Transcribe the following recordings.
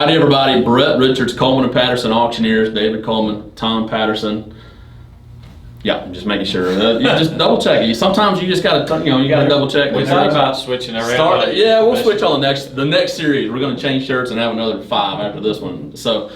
Howdy everybody, Brett Richards, Coleman and Patterson Auctioneers, David Coleman, Tom Patterson. Yeah, I'm just making sure. You just double check it. Sometimes you just gotta, you gotta double check. We thought about switching around. Yeah, we'll switch on the next series. We're gonna change shirts and have another 5 after this one. So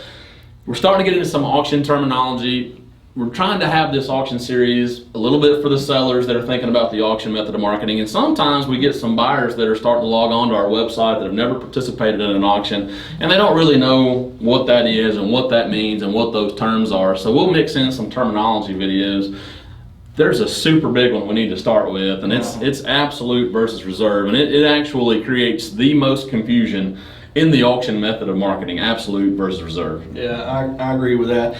we're starting to get into some auction terminology. We're trying to have this auction series a little bit for the sellers that are thinking about the auction method of marketing, and sometimes we get some buyers that are starting to log on to our website that have never participated in an auction, and they don't really know what that is and what that means and what those terms are. So we'll mix in some terminology videos. There's a super big one we need to start with, and it's absolute versus reserve, and it actually creates the most confusion in the auction method of marketing, absolute versus reserve. Yeah, I agree with that.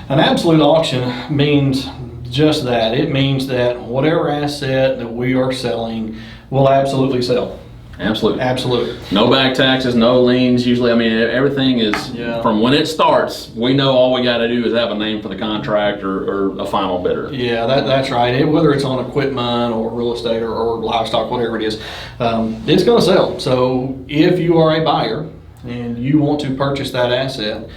An absolute auction means just that. It means that whatever asset that we are selling will absolutely sell. Absolutely. Absolutely. No back taxes, no liens. Usually, I mean, everything is, from when it starts, we know all we got to do is have a name for the contract or a final bidder. Yeah, that's right. Whether it's on equipment or real estate or livestock, whatever it is, it's going to sell. So if you are a buyer and you want to purchase that asset,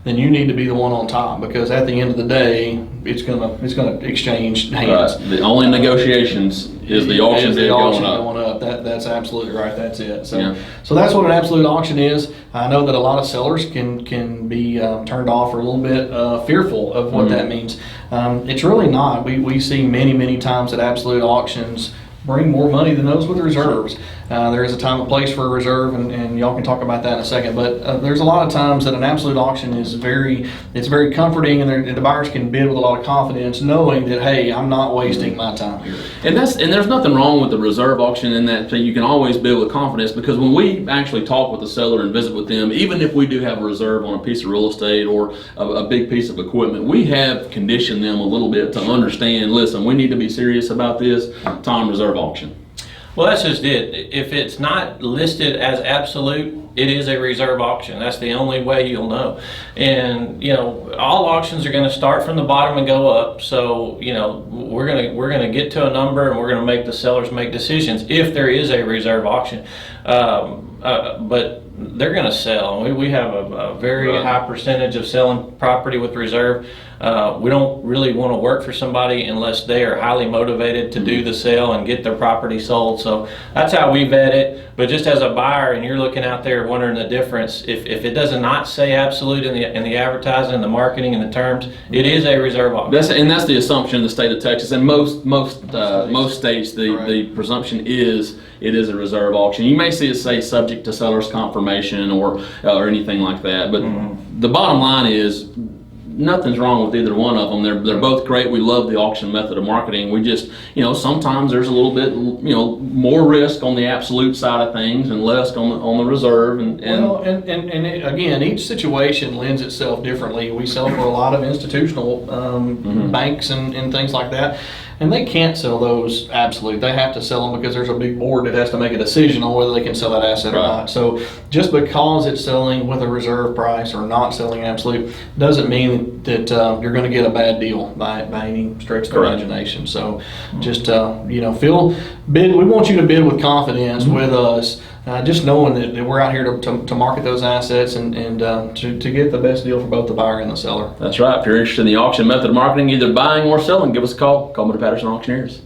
then you need to be the one on top, because at the end of the day, it's gonna exchange hands. Right. The only negotiations is the auction bid going up. That's absolutely right. That's it. So so that's what an absolute auction is. I know that a lot of sellers can be turned off or a little bit fearful of what that means. It's really not. We see many times that absolute auctions bring more money than those with reserves. There is a time and place for a reserve, and y'all can talk about that in a second. But there's a lot of times that an absolute auction is very comforting, and the buyers can bid with a lot of confidence, knowing that, hey, I'm not wasting my time here. And there's nothing wrong with the reserve auction in that you can always bid with confidence, because when we actually talk with the seller and visit with them, even if we do have a reserve on a piece of real estate or a big piece of equipment, we have conditioned them a little bit to understand, listen, we need to be serious about this, time reserve auction. Well, that's just it. If it's not listed as absolute, it is a reserve auction. That's the only way you'll know. And all auctions are going to start from the bottom and go up. So we're going to get to a number, and we're going to make the sellers make decisions if there is a reserve auction. But they're going to sell. We have a very high percentage of selling property with reserve. We don't really want to work for somebody unless they are highly motivated to do the sale and get their property sold. So that's how we vet it. But just as a buyer, and you're looking out there wondering the difference, if it does not say absolute in the advertising and the marketing and the terms, it is a reserve auction. That's the assumption in the state of Texas, and most states the presumption is it is a reserve auction. You may see it say subject to seller's confirmation or anything like that, but the bottom line is nothing's wrong with either one of them. They're both great. We love the auction method of marketing. We just, sometimes there's a little bit, more risk on the absolute side of things and less on the reserve. And again, each situation lends itself differently. We sell for a lot of institutional banks and things like that. And they can't sell those absolute. They have to sell them because there's a big board that has to make a decision on whether they can sell that asset or not. So just because it's selling with a reserve price or not selling absolute doesn't mean that you're going to get a bad deal by any stretch of the imagination. So just we want you to bid with confidence with us. Just knowing that we're out here to market those assets and to get the best deal for both the buyer and the seller. That's right. If you're interested in the auction method of marketing, either buying or selling, give us a call. Call me to Patterson Auctioneers.